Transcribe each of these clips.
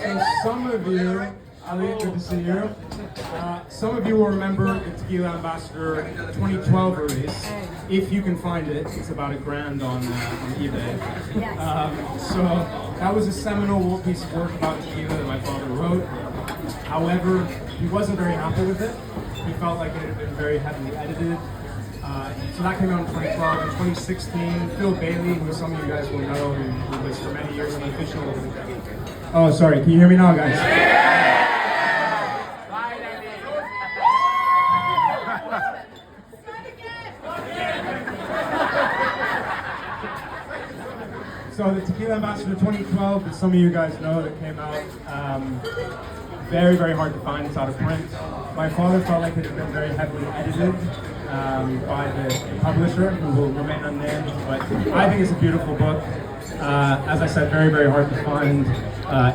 So some of you, Ali, good to see you. Some of you will remember the Tequila Ambassador 2012 release. If you can find it, it's about $1,000 on eBay. So that was a seminal piece of work about tequila that my father wrote. However, he wasn't very happy with it. He felt like it had been very heavily edited. So that came out in 2012. In 2016, Phil Bailey, who some of you guys will know, who was for many years the official... Oh, sorry, can you hear me now, guys? So the Tequila Ambassador 2012, that some of you guys know, that came out, very, very hard to find. It's out of print. My father felt like it had been very heavily edited by the publisher, who will remain unnamed, but I think it's a beautiful book. As I said, very, very hard to find.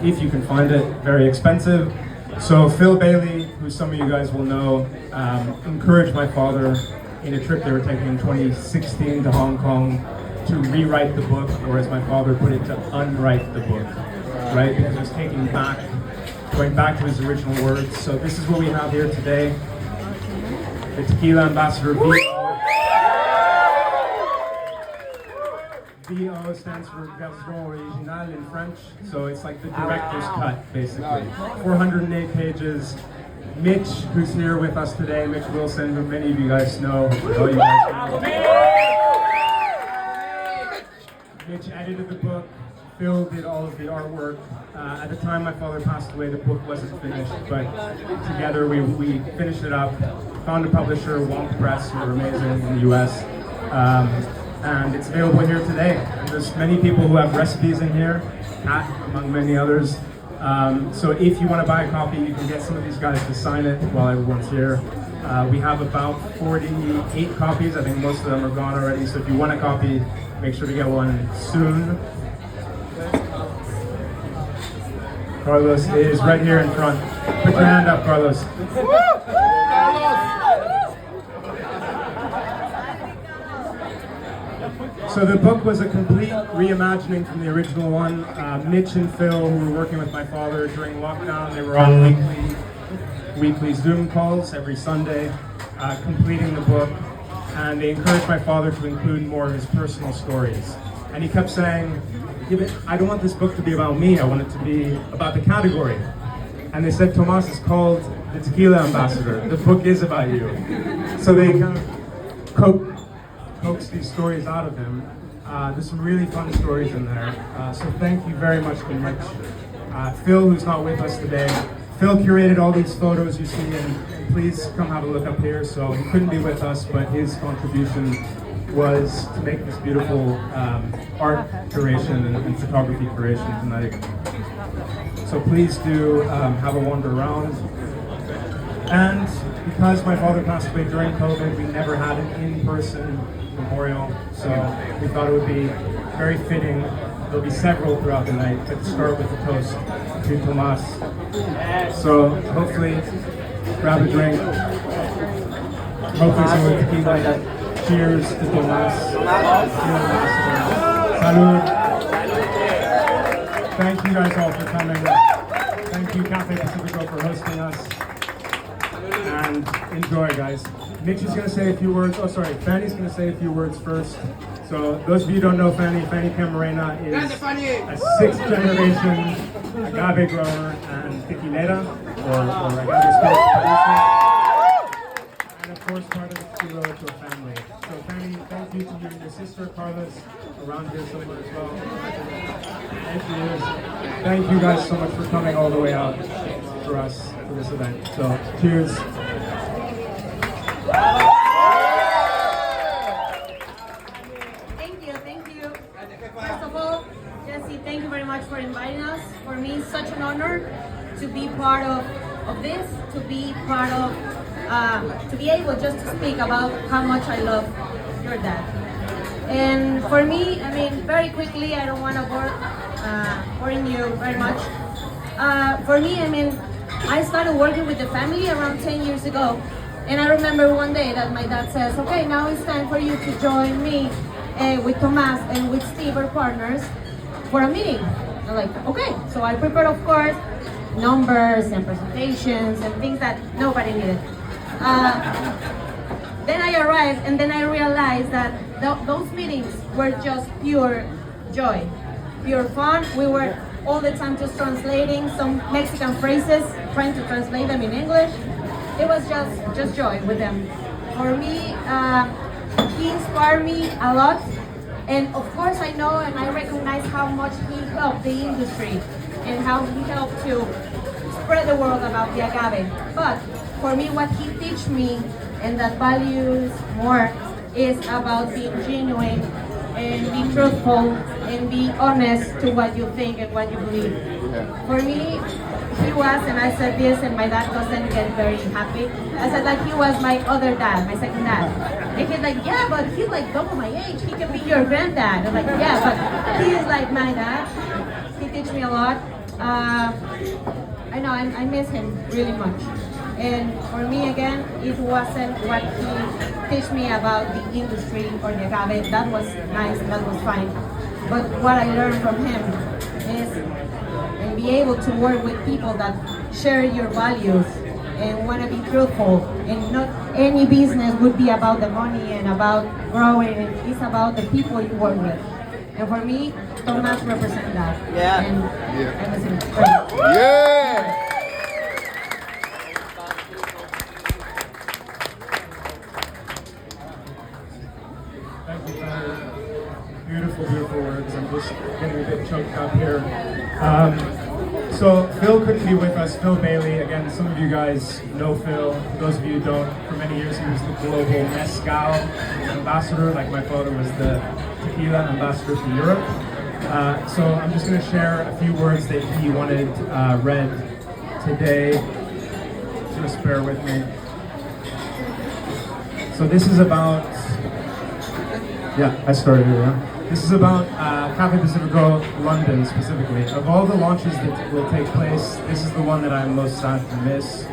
If you can find it, very expensive. So Phil Bailey, who some of you guys will know, encouraged my father in a trip they were taking in 2016 to Hong Kong to rewrite the book, or as my father put it, to unwrite the book, right? Because it was going back to his original words. So this is what we have here today. The Tequila Ambassador VO. VO stands for Version Originale in French, so it's like the director's cut, basically. 408 pages. Mitch, who's here with us today, Mitch Wilson, who many of you guys know. Mitch edited the book. Phil did all of the artwork. At the time my father passed away, the book wasn't finished, but together we finished it up, found a publisher, Wonk Press, who are amazing in the US, and it's available here today. And there's many people who have recipes in here, Pat among many others. So if you want to buy a copy, you can get some of these guys to sign it while everyone's here. We have about 48 copies. I think most of them are gone already, so if you want a copy, make sure to get one soon. Carlos is right here in front. Put your hand up, Carlos. So the book was a complete reimagining from the original one. Mitch and Phil, who were working with my father during lockdown, they were on weekly Zoom calls every Sunday, completing the book. And they encouraged my father to include more of his personal stories. And he kept saying, I don't want this book to be about me, I want it to be about the category. And they said, Tomas, is called the Tequila Ambassador. The book is about you. So they kind of coaxed these stories out of him. There's some really fun stories in there. So thank you very much to Mitch. Phil, who's not with us today. Phil curated all these photos you see, and please come have a look up here. So he couldn't be with us, but his contribution was to make this beautiful art curation and photography curation tonight. So please do have a wander around. And because my father passed away during COVID, we never had an in-person memorial, so we thought it would be very fitting. There'll be several throughout the night, but start with a toast to Tomas. So hopefully, grab a drink. Hopefully some tequila. Cheers to Tomas. Salud. Thank you guys all for coming. Thank you Café Pacífico for hosting us. And enjoy, guys. Mitch is going to say a few words. Oh, sorry, Fanny's going to say a few words first. So those of you who don't know Fanny Camarena is a 6th generation agave grower and tequilera, or agave spirit producer. And of course part of the Tequila family. So Fanny, thank you to you and your sister Carlos, around here somewhere as well. Thank you guys so much for coming all the way out for us for this event. So cheers. Thank you. First of all, Jesse, thank you very much for inviting us. For me, it's such an honor to be part of this, to be part of, to be able just to speak about how much I love your dad. And for me, I mean, very quickly, I don't want to boring you very much. For me, I mean, I started working with the family around 10 years ago. And I remember one day that my dad says, okay, now it's time for you to join me with Tomas and with Steve, our partners, for a meeting. I'm like, okay. So I prepared, of course, numbers and presentations and things that nobody needed. Then I arrived, and then I realized that those meetings were just pure joy, pure fun. We were all the time just translating some Mexican phrases, trying to translate them in English. It was just joy with them. For me, he inspired me a lot, and of course I know and I recognize how much he helped the industry and how he helped to spread the word about the agave. But for me, what he teach me and that values more is about being genuine and be truthful and be honest to what you think and what you believe. For me, he was, and I said this, and my dad doesn't get very happy. I said like he was my other dad, my second dad. And he's like, yeah, but he's like double my age. He can be your granddad. I'm like, yeah, but he is like my dad. He teach me a lot. I know I miss him really much. And for me, again, it wasn't what he teach me about the industry or the agave. That was nice, that was fine. But what I learned from him is and be able to work with people that share your values and want to be truthful. And not any business would be about the money and about growing. It's about the people you work with. And for me, Tomas represents that. Yeah. And Yeah. I was impressed. Yeah! Thank you, Tyler. Beautiful, beautiful words. I'm just getting a bit choked up here. So Phil couldn't be with us. Phil Bailey, again, some of you guys know Phil. For those of you who don't, for many years he was the global mezcal ambassador, like my father was the tequila ambassador for Europe. So I'm just going to share a few words that he wanted read today. Just bear with me. So this is about, I started here, yeah. This is about Café Pacífico London specifically. Of all the launches that will take place, this is the one that I'm most sad to miss.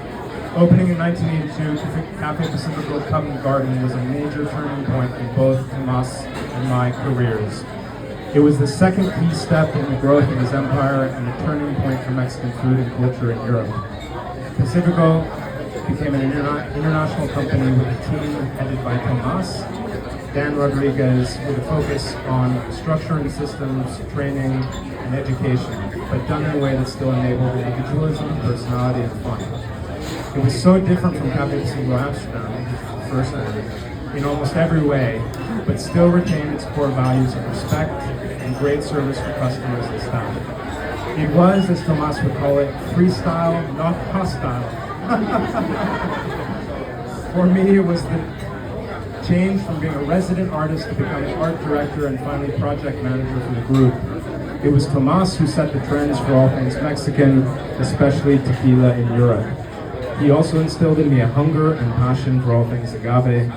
Opening in 1982, Café Pacífico Covent Garden was a major turning point in both Tomas and my careers. It was the second key step in the growth of his empire and a turning point for Mexican food and culture in Europe. Pacífico became an international company with a team headed by Tomas, Dan Rodriguez, with a focus on structure and systems, training, and education, but done in a way that still enabled individualism, personality, and fun. It was so different from Café Pacífico Amsterdam, which was the first one, in almost every way, but still retained its core values of respect and great service for customers and staff. It was, as Tomas would call it, freestyle, not hostile. For me, it was the change from being a resident artist to becoming art director and finally project manager for the group. It was Tomas who set the trends for all things Mexican, especially tequila in Europe. He also instilled in me a hunger and passion for all things agave.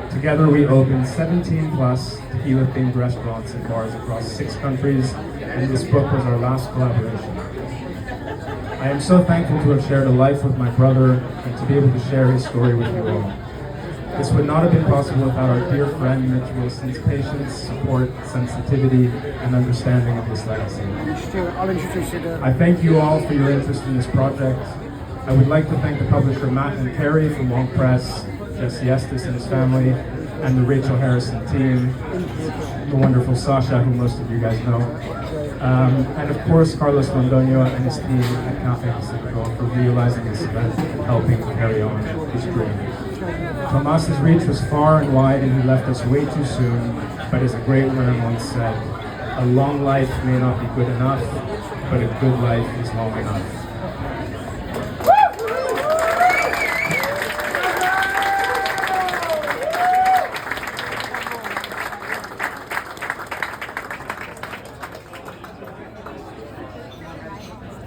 Together we opened 17 plus tequila-themed restaurants and bars across 6 countries, and this book was our last collaboration. I am so thankful to have shared a life with my brother and to be able to share his story with you all. This would not have been possible without our dear friend Mitch Wilson's patience, support, sensitivity, and understanding of this legacy. I'll introduce you to... I thank you all for your interest in this project. I would like to thank the publisher Matt and Terry from Wonk Press, Jesse Estes and his family, and the Rachel Harrison team, the wonderful Sasha, who most of you guys know, and of course Carlos Londoño and his team at Café Pacífico for realizing this event and helping carry on his dream. Tomas's reach was far and wide and he left us way too soon, but as a great man once said, a long life may not be good enough, but a good life is long enough.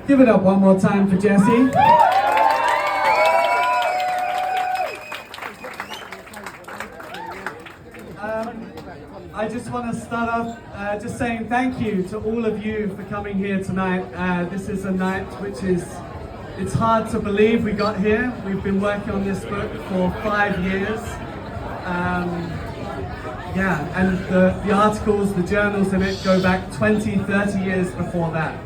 Give it up one more time for Jesse. I just want to start off just saying thank you to all of you for coming here tonight. This is a night which it's hard to believe we got here. We've been working on this book for 5 years. yeah, and the articles, the journals in it go back 20, 30 years before that.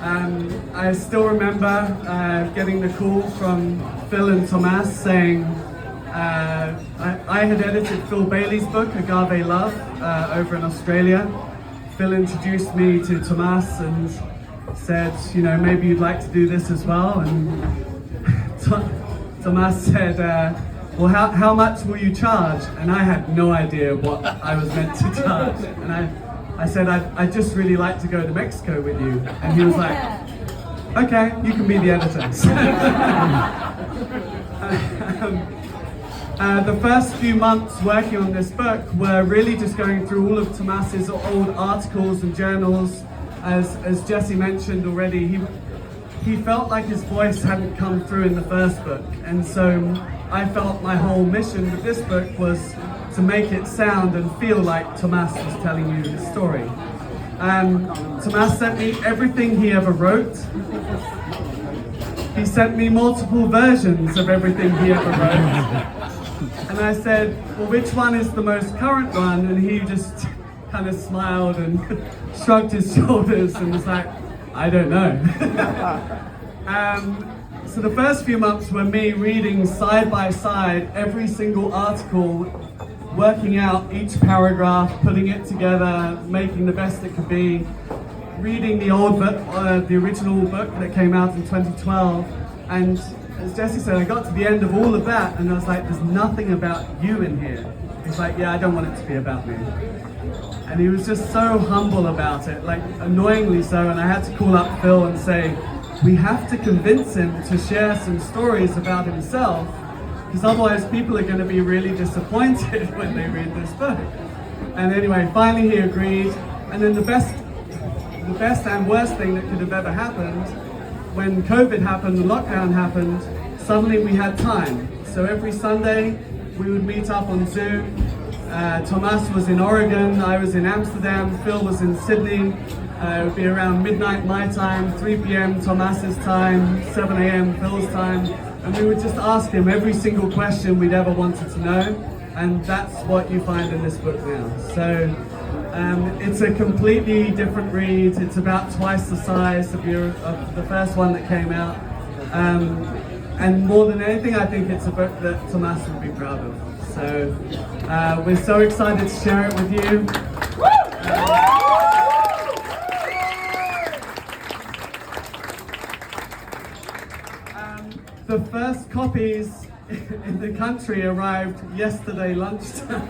I still remember getting the call from Phil and Tomas saying, I had edited Phil Bailey's book, Agave Love, over in Australia. Phil introduced me to Tomas and said, you know, maybe you'd like to do this as well. And Tomas said, well, how much will you charge? And I had no idea what I was meant to charge. And I said, I'd just really like to go to Mexico with you. And he was like, okay, you can be the editor. The first few months working on this book were really just going through all of Tomas's old articles and journals. As Jesse mentioned already, he felt like his voice hadn't come through in the first book. And so I felt my whole mission with this book was to make it sound and feel like Tomas was telling you the story. Tomas sent me everything he ever wrote. He sent me multiple versions of everything he ever wrote. And I said, well, which one is the most current one? And he just kind of smiled and shrugged his shoulders and was like, I don't know. So the first few months were me reading side by side every single article, working out each paragraph, putting it together, making the best it could be, reading the original book that came out in 2012, and as Jesse said, I got to the end of all of that and I was like, there's nothing about you in here. He's like, yeah, I don't want it to be about me. And he was just so humble about it, like annoyingly so, and I had to call up Phil and say, we have to convince him to share some stories about himself, because otherwise people are going to be really disappointed when they read this book. And anyway, finally he agreed, and then the best and worst thing that could have ever happened, when COVID happened, the lockdown happened, suddenly we had time. So every Sunday we would meet up on Zoom. Tomas was in Oregon, I was in Amsterdam, Phil was in Sydney. It would be around midnight my time, 3 p.m. Tomas's time, 7 a.m. Phil's time. And we would just ask him every single question we'd ever wanted to know. And that's what you find in this book now. So it's a completely different read. It's about twice the size of the first one that came out. And more than anything, I think it's a book that Tomas would be proud of. So we're so excited to share it with you. The first copies in the country arrived yesterday lunchtime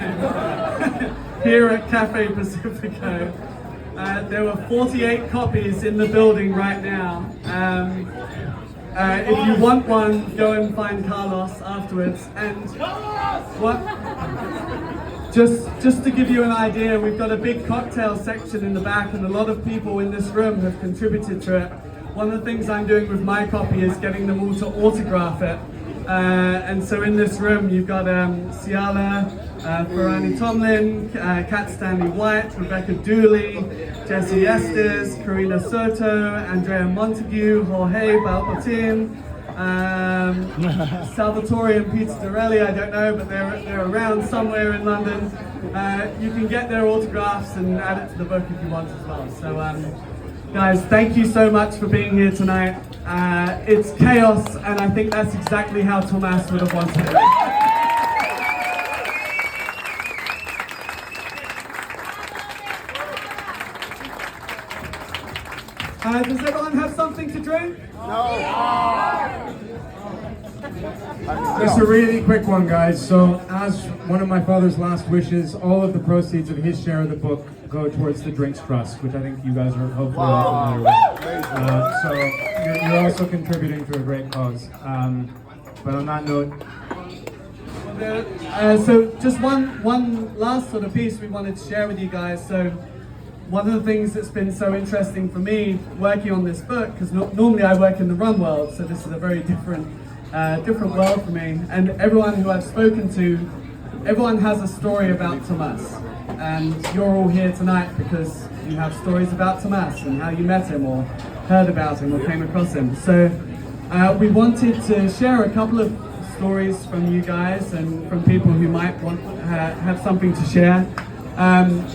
here at Café Pacífico. There were 48 copies in the building right now. If you want one, go and find Carlos afterwards. And what? Just to give you an idea, we've got a big cocktail section in the back, and a lot of people in this room have contributed to it. One of the things I'm doing with my copy is getting them all to autograph it. And so in this room, you've got Ciala, Ferrani Tomlin, Kat Stanley White, Rebecca Dooley, Jesse Estes, Karina Soto, Andrea Montague, Jorge Balpatin, Salvatore and Peter Dorelli, I don't know, but they're around somewhere in London. You can get their autographs and add it to the book if you want as well. So guys, thank you so much for being here tonight. It's chaos, and I think that's exactly how Tomas would have wanted it. Does everyone have something to drink? Just a really quick one, guys. So, as one of my father's last wishes, all of the proceeds of his share of the book go towards the Drinks Trust, which I think you guys are hopefully all familiar with. So, you're also contributing to a great cause. But on that note, so just one last sort of piece we wanted to share with you guys. So one of the things that's been so interesting for me working on this book, because normally I work in the rum world, so this is a very different world for me. And everyone who I've spoken to, everyone has a story about Tomas. And you're all here tonight because you have stories about Tomas and how you met him or heard about him or came across him. So we wanted to share a couple of stories from you guys and from people who might want have something to share.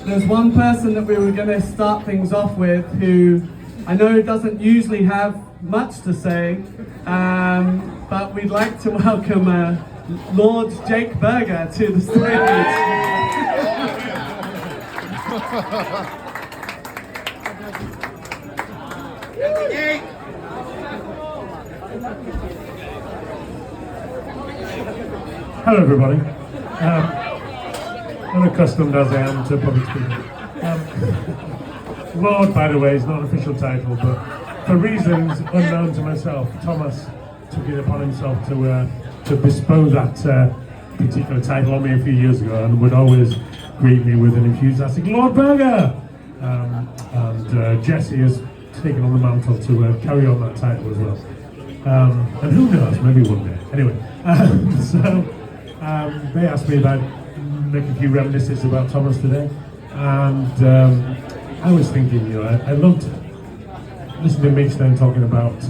There's one person that we were going to start things off with who I know doesn't usually have much to say, but we'd like to welcome Lord Jake Berger to the stage. Hello everybody. Unaccustomed as I am to public speaking. Lord, by the way, is not an official title, but for reasons unknown to myself, Thomas took it upon himself to bestow that particular title on me a few years ago, and would always greet me with an enthusiastic Lord Berger. And Jesse has taken on the mantle to carry on that title as well. And who knows, maybe one day. Anyway, they asked me about make a few reminiscences about Thomas today, and I was thinking, you know, I loved listening to Mitch then talking about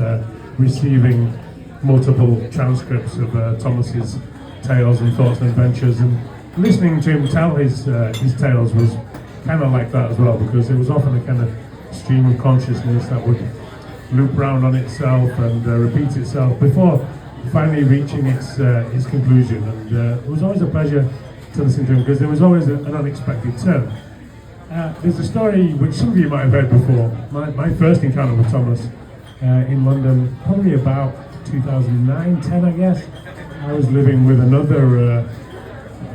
receiving multiple transcripts of Thomas's tales and thoughts and adventures, and listening to him tell his tales was kind of like that as well, because it was often a kind of stream of consciousness that would loop round on itself and repeat itself before finally reaching its conclusion. And it was always a pleasure to listen to him, because there was always an unexpected turn. There's a story which some of you might have heard before. My first encounter with Thomas in London, probably about 2009, 10 I guess. I was living with another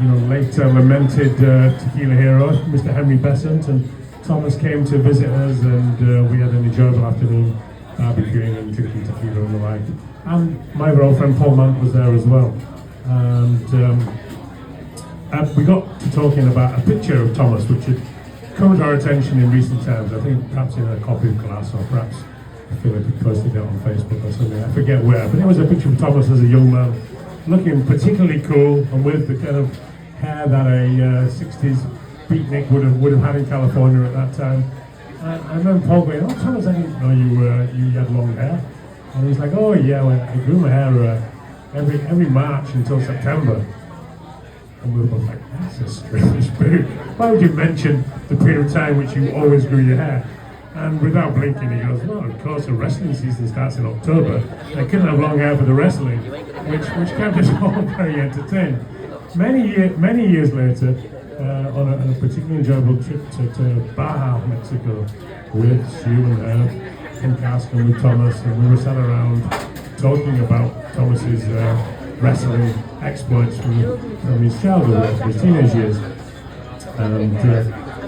late lamented Tequila hero, Mr. Henry Besant, and Thomas came to visit us, and we had an enjoyable afternoon barbecuing and drinking tequila and the like. And my other old friend Paul Mant was there as well. And we got to talking about a picture of Thomas which had come to our attention in recent times. I think perhaps in a copy of Glass, or perhaps Philip had posted it on Facebook or something. I forget where, but it was a picture of Thomas as a young man, looking particularly cool and with the kind of hair that a 60s beatnik would have had in California at that time. I remember Paul going, "Oh, Thomas, I didn't know you had long hair." And he's like, "Oh yeah, well, I grew my hair every March until September." And we were both like, "That's a strange period. Why would you mention the period of time which you always grew your hair?" And without blinking, he goes, "Well, of course, the wrestling season starts in October. I couldn't have long hair for the wrestling," which kept us all very entertained. Many years later, on a particularly enjoyable trip to Baja, Mexico, with Stu and Herb and Cask and with Thomas, and we were sat around talking about Thomas's wrestling exploits from his childhood, from his teenage years. And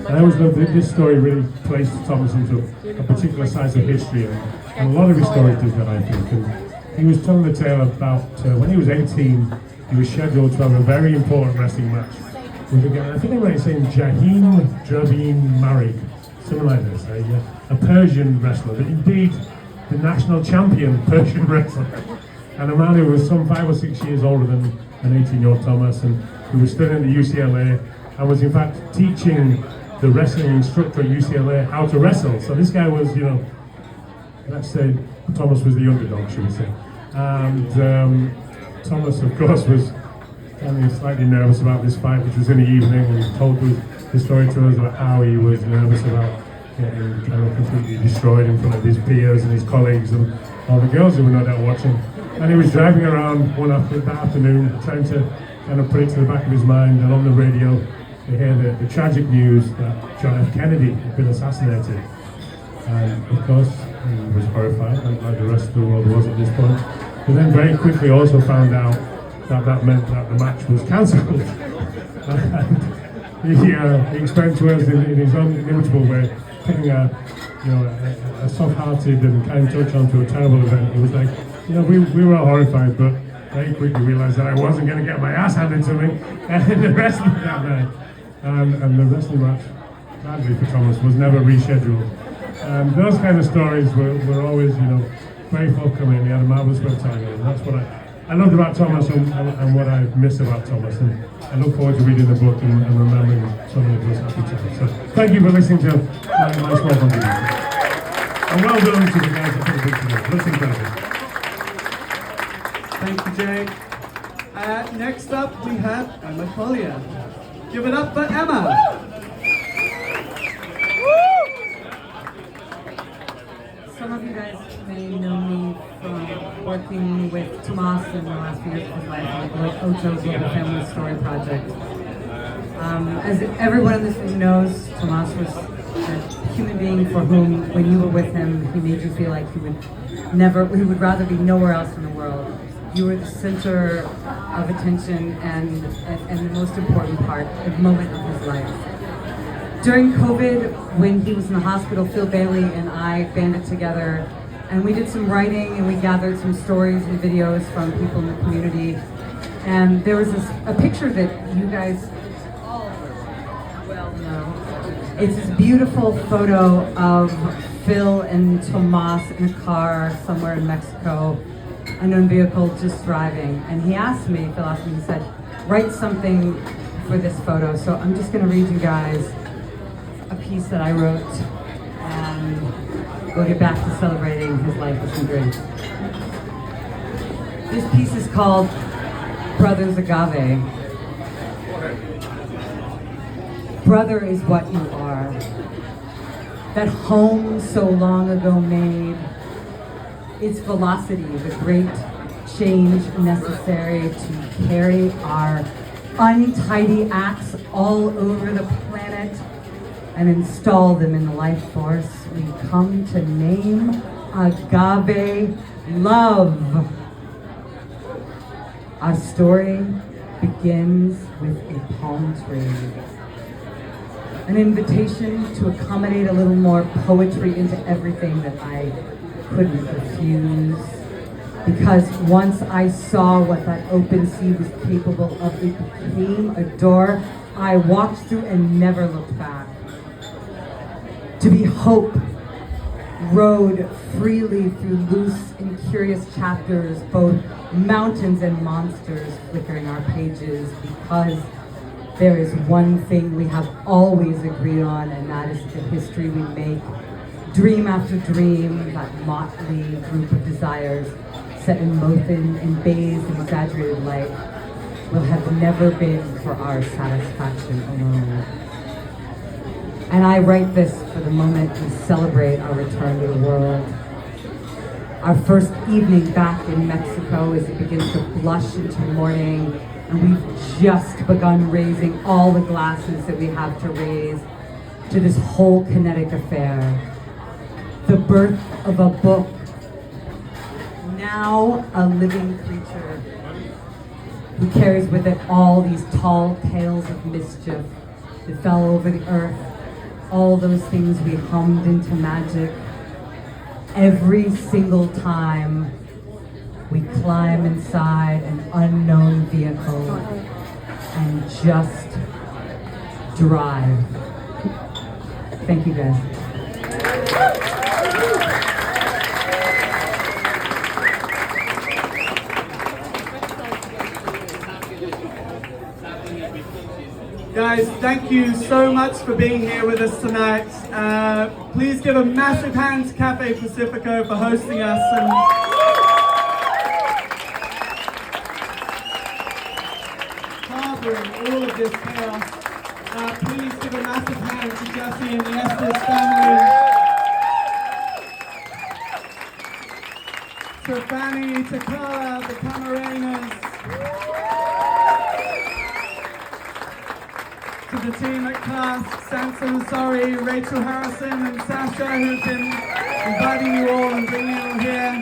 I always loved that this story really placed Thomas into a particular side of history, and a lot of his stories did that, I think. And he was telling the tale about when he was 18, he was scheduled to have a very important wrestling match with a guy, I think they were saying Jaheen Jabin Marik, something like this, a Persian wrestler, but indeed the national champion Persian wrestler, and a man who was some 5 or 6 years older than an 18-year-old Thomas, and who was studying at UCLA, and was in fact teaching the wrestling instructor at UCLA how to wrestle. So this guy was, let's say Thomas was the underdog, should we say. And Thomas, of course, was slightly nervous about this fight, which was in the evening, and he told the story to us about how he was nervous about getting kind of completely destroyed in front of his peers and his colleagues and all the girls who were no doubt watching. And he was driving around that afternoon, trying to kind of put it to the back of his mind, and on the radio they hear the tragic news that John F. Kennedy had been assassinated. And of course, he was horrified, like the rest of the world was at this point. But then very quickly also found out that meant that the match was cancelled. And he explained to us in his own inimitable way, putting a soft-hearted and kind touch onto a terrible event. It was like, we were all horrified, but very quickly realised that I wasn't going to get my ass handed to me in the wrestling that night. And the wrestling match, sadly for Thomas, was never rescheduled. Those kind of stories were always, very forthcoming. He had a marvellous way of telling it, and that's what I loved about Thomas and what I miss about Thomas. And I look forward to reading the book and remembering so many of those happy times. So thank you for listening to my small contribution. And well done to the guys that put the book together. Looks incredible. Thank you, Jake. Next up, we have Emma Collier. Give it up for Emma. Some of you guys may know me from working with Tomas in the last few years of his life on the Ocho Global Family Story Project. As everyone in this room knows, Tomas was a human being for whom, when you were with him, he made you feel like he would rather be nowhere else in the world. You were the center of attention and the most important moment of his life. During COVID, when he was in the hospital, Phil Bailey and I banded together and we did some writing and we gathered some stories and videos from people in the community. And there was a picture that you guys all well know. It's this beautiful photo of Phil and Tomas in a car somewhere in Mexico, unknown vehicle, just driving. And Phil asked me, he said, write something for this photo. So I'm just gonna read you guys a piece that I wrote, and we'll get back to celebrating his life with some drinks. This piece is called Brothers Agave. Brother is what you are. That home so long ago made. Its velocity, the great change necessary to carry our untidy acts all over the planet and install them in the life force we come to name agave love. Our story begins with a palm tree. An invitation to accommodate a little more poetry into everything that I couldn't refuse. Because once I saw what that open sea was capable of, it became a door I walked through and never looked back. To be hope rode freely through loose and curious chapters, both mountains and monsters flickering our pages, because there is one thing we have always agreed on, and that is the history we make. Dream after dream, that motley group of desires set in motion and bathed in exaggerated light, will have never been for our satisfaction alone. And I write this for the moment we celebrate our return to the world. Our first evening back in Mexico as it begins to blush into morning, and we've just begun raising all the glasses that we have to raise to this whole kinetic affair. The birth of a book, now a living creature, who carries with it all these tall tales of mischief that fell over the earth, all those things we hummed into magic. Every single time we climb inside an unknown vehicle and just drive. Thank you guys. Guys, thank you so much for being here with us tonight. Please give a massive hand to Café Pacífico for hosting us and harboring all of this chaos. Please give a massive hand to Jesse and the Estes family. To Fanny, to Carla, the Camarenas. To the team at Class, Samson, sorry, Rachel Harrison and Sasha, who've been inviting you all and bringing you all here.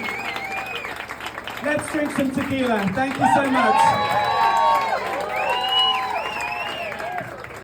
Let's drink some tequila. Thank you so much.